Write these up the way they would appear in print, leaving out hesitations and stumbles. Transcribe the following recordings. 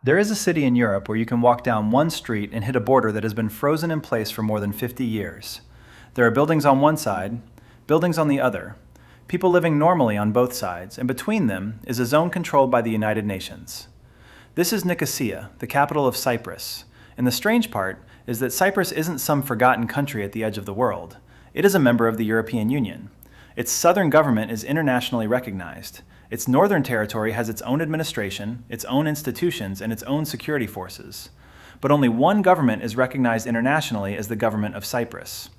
There is a city in Europe where you can walk down one street and hit a border that has been frozen in place for more than 50 years. There are buildings on one side, buildings on the other, people living normally on both sides, and between them is a zone controlled by the United Nations. This is Nicosia, the capital of Cyprus, and the strange part is that Cyprus isn't some forgotten country at the edge of the world. It is a member of the European Union. Its southern government is internationally recognized. Its northern territory has its own administration, its own institutions, and its own security forces. But only one government is recognized internationally as the government of Cyprus.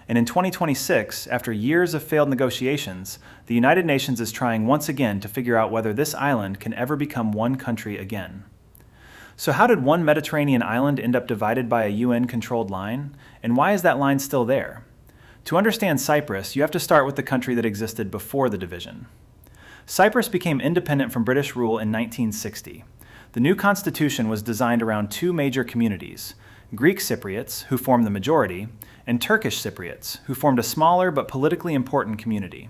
And in 2026, after years of failed negotiations, the United Nations is trying once again to figure out whether this island can ever become one country again. So how did one Mediterranean island end up divided by a UN-controlled line? And why is that line still there? To understand Cyprus, you have to start with the country that existed before the division. Cyprus became independent from British rule in 1960. The new constitution was designed around two major communities, Greek Cypriots, who formed the majority, and Turkish Cypriots, who formed a smaller but politically important community.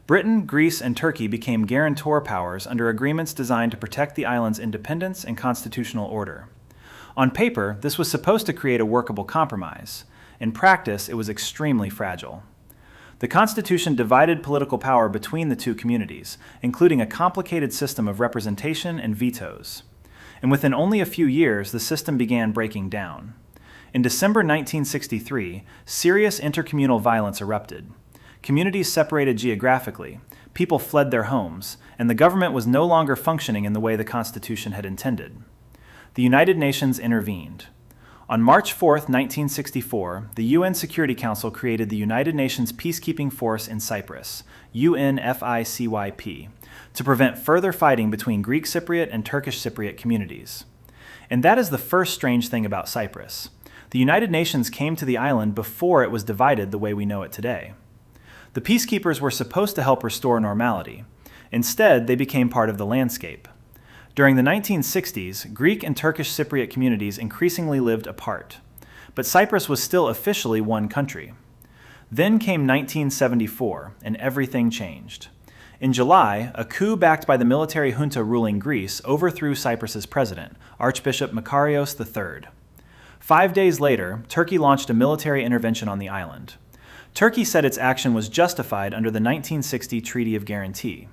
Britain, Greece, and Turkey became guarantor powers under agreements designed to protect the island's independence and constitutional order. On paper, this was supposed to create a workable compromise. In practice, it was extremely fragile. The Constitution divided political power between the two communities, including a complicated system of representation and vetoes. And within only a few years, the system began breaking down. In December 1963, serious intercommunal violence erupted. Communities separated geographically, people fled their homes, and the government was no longer functioning in the way the Constitution had intended. The United Nations intervened. On March 4, 1964, the UN Security Council created the United Nations Peacekeeping Force in Cyprus, UNFICYP, to prevent further fighting between Greek Cypriot and Turkish Cypriot communities. And that is the first strange thing about Cyprus. The United Nations came to the island before it was divided the way we know it today. The peacekeepers were supposed to help restore normality. Instead, they became part of the landscape. During the 1960s, Greek and Turkish Cypriot communities increasingly lived apart, but Cyprus was still officially one country. Then came 1974, and everything changed. In July, a coup backed by the military junta ruling Greece overthrew Cyprus's president, Archbishop Makarios III. 5 days later, Turkey launched a military intervention on the island. Turkey said its action was justified under the 1960 Treaty of Guarantee.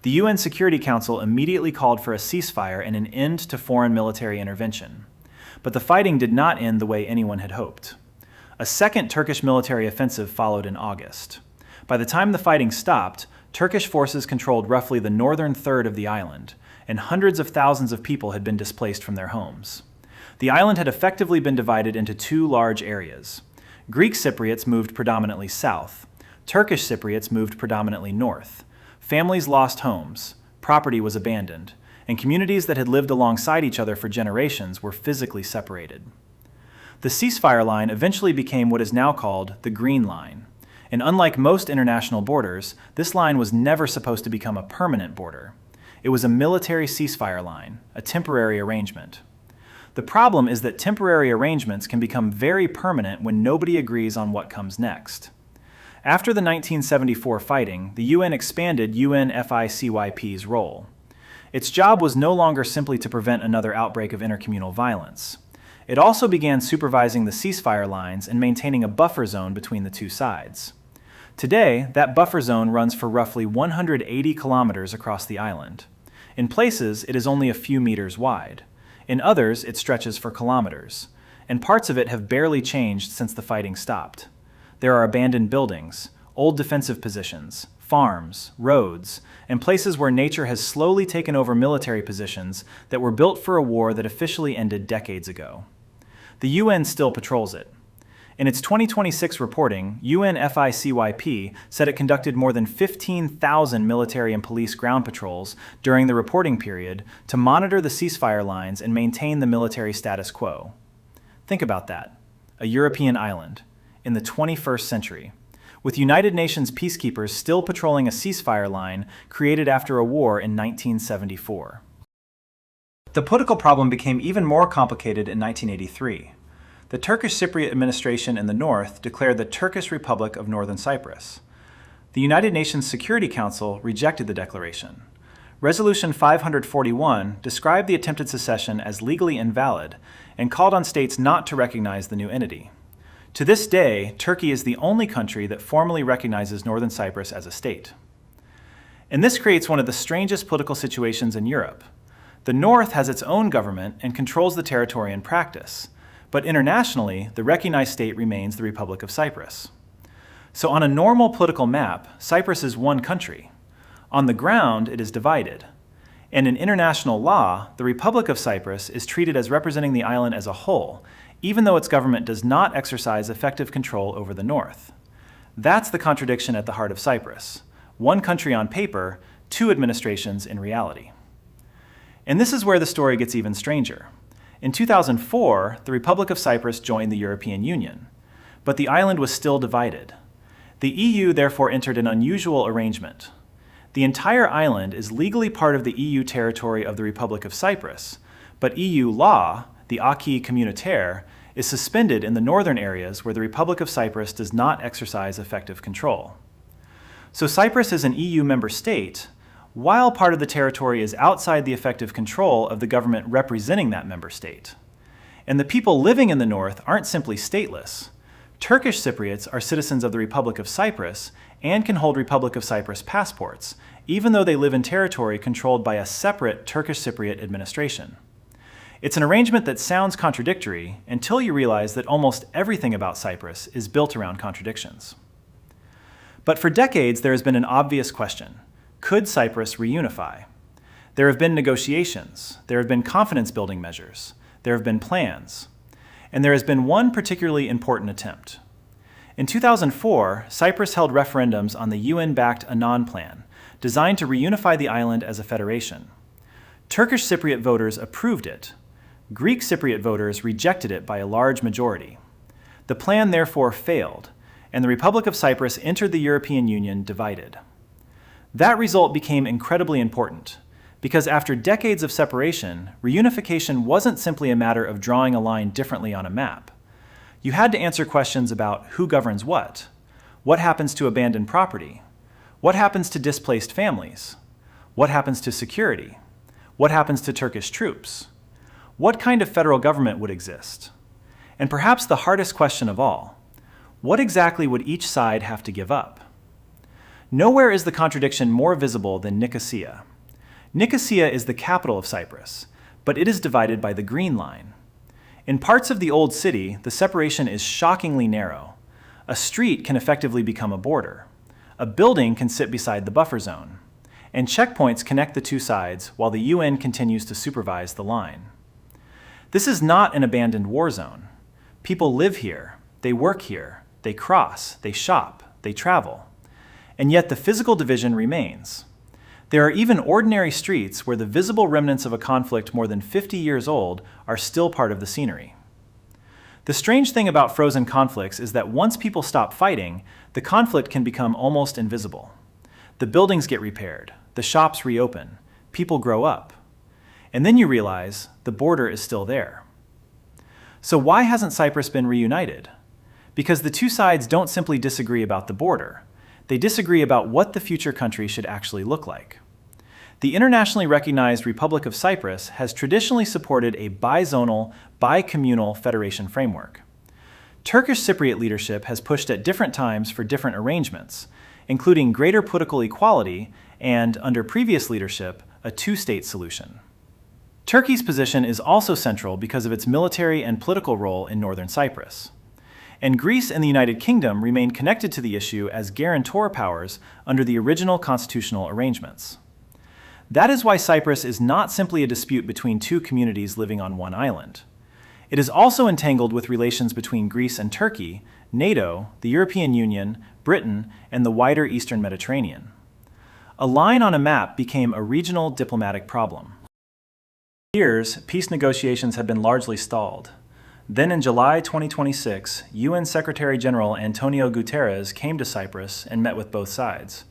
The UN Security Council immediately called for a ceasefire and an end to foreign military intervention. But the fighting did not end the way anyone had hoped. A second Turkish military offensive followed in August. By the time the fighting stopped, Turkish forces controlled roughly the northern third of the island, and hundreds of thousands of people had been displaced from their homes. The island had effectively been divided into two large areas. Greek Cypriots moved predominantly south. Turkish Cypriots moved predominantly north. Families lost homes, property was abandoned, and communities that had lived alongside each other for generations were physically separated. The ceasefire line eventually became what is now called the Green Line, and unlike most international borders, this line was never supposed to become a permanent border. It was a military ceasefire line, a temporary arrangement. The problem is that temporary arrangements can become very permanent when nobody agrees on what comes next. After the 1974 fighting, the UN expanded UNFICYP's role. Its job was no longer simply to prevent another outbreak of intercommunal violence. It also began supervising the ceasefire lines and maintaining a buffer zone between the two sides. Today, that buffer zone runs for roughly 180 kilometers across the island. In places, it is only a few meters wide. In others, it stretches for kilometers, and parts of it have barely changed since the fighting stopped. There are abandoned buildings, old defensive positions, farms, roads, and places where nature has slowly taken over military positions that were built for a war that officially ended decades ago. The UN still patrols it. In its 2026 reporting, UNFICYP said it conducted more than 15,000 military and police ground patrols during the reporting period to monitor the ceasefire lines and maintain the military status quo. Think about that. A European island. In the 21st century, with United Nations peacekeepers still patrolling a ceasefire line created after a war in 1974. The political problem became even more complicated in 1983. The Turkish Cypriot administration in the north declared the Turkish Republic of Northern Cyprus. The United Nations Security Council rejected the declaration. Resolution 541 described the attempted secession as legally invalid and called on states not to recognize the new entity. To this day, Turkey is the only country that formally recognizes Northern Cyprus as a state. And this creates one of the strangest political situations in Europe. The North has its own government and controls the territory in practice, but internationally, the recognized state remains the Republic of Cyprus. So on a normal political map, Cyprus is one country. On the ground, it is divided. And in international law, the Republic of Cyprus is treated as representing the island as a whole, even though its government does not exercise effective control over the North. That's the contradiction at the heart of Cyprus. One country on paper, two administrations in reality. And this is where the story gets even stranger. In 2004, the Republic of Cyprus joined the European Union, but the island was still divided. The EU therefore entered an unusual arrangement. The entire island is legally part of the EU territory of the Republic of Cyprus, but EU law, the acquis communautaire, is suspended in the northern areas where the Republic of Cyprus does not exercise effective control. So Cyprus is an EU member state, while part of the territory is outside the effective control of the government representing that member state. And the people living in the north aren't simply stateless. Turkish Cypriots are citizens of the Republic of Cyprus and can hold Republic of Cyprus passports, even though they live in territory controlled by a separate Turkish Cypriot administration. It's an arrangement that sounds contradictory until you realize that almost everything about Cyprus is built around contradictions. But for decades, there has been an obvious question. Could Cyprus reunify? There have been negotiations, there have been confidence-building measures, there have been plans, and there has been one particularly important attempt. In 2004, Cyprus held referendums on the UN-backed Annan Plan, designed to reunify the island as a federation. Turkish Cypriot voters approved it. Greek Cypriot voters rejected it by a large majority. The plan therefore failed, and the Republic of Cyprus entered the European Union divided. That result became incredibly important, because after decades of separation, reunification wasn't simply a matter of drawing a line differently on a map. You had to answer questions about who governs what happens to abandoned property, what happens to displaced families, what happens to security, what happens to Turkish troops, what kind of federal government would exist, and perhaps the hardest question of all, what exactly would each side have to give up? Nowhere is the contradiction more visible than Nicosia. Nicosia is the capital of Cyprus, but it is divided by the Green Line. In parts of the old city, the separation is shockingly narrow. A street can effectively become a border. A building can sit beside the buffer zone. And checkpoints connect the two sides while the UN continues to supervise the line. This is not an abandoned war zone. People live here, they work here, they cross, they shop, they travel. And yet the physical division remains. There are even ordinary streets where the visible remnants of a conflict more than 50 years old are still part of the scenery. The strange thing about frozen conflicts is that once people stop fighting, the conflict can become almost invisible. The buildings get repaired, the shops reopen, people grow up. And then you realize the border is still there. So why hasn't Cyprus been reunited? Because the two sides don't simply disagree about the border. They disagree about what the future country should actually look like. The internationally recognized Republic of Cyprus has traditionally supported a bizonal, bicommunal federation framework. Turkish Cypriot leadership has pushed at different times for different arrangements, including greater political equality and, under previous leadership, a two-state solution. Turkey's position is also central because of its military and political role in northern Cyprus. And Greece and the United Kingdom remain connected to the issue as guarantor powers under the original constitutional arrangements. That is why Cyprus is not simply a dispute between two communities living on one island. It is also entangled with relations between Greece and Turkey, NATO, the European Union, Britain, and the wider Eastern Mediterranean. A line on a map became a regional diplomatic problem. For years, peace negotiations had been largely stalled. Then in July 2026, UN Secretary-General António Guterres came to Cyprus and met with both sides.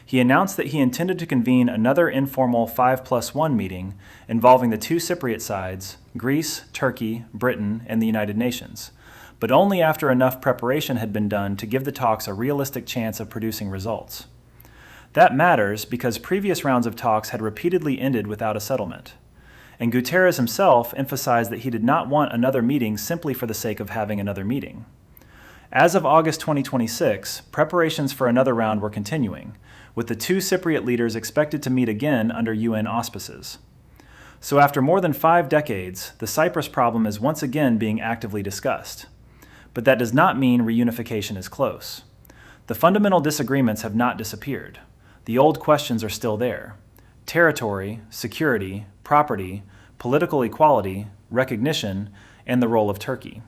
He announced that he intended to convene another informal 5+1 meeting involving the two Cypriot sides, Greece, Turkey, Britain, and the United Nations, but only after enough preparation had been done to give the talks a realistic chance of producing results. That matters because previous rounds of talks had repeatedly ended without a settlement. And Guterres himself emphasized that he did not want another meeting simply for the sake of having another meeting. As of August 2026, preparations for another round were continuing, with the two Cypriot leaders expected to meet again under UN auspices. So after more than 5 decades, the Cyprus problem is once again being actively discussed. But that does not mean reunification is close. The fundamental disagreements have not disappeared. The old questions are still there: territory, security, property, political equality, recognition, and the role of Turkey.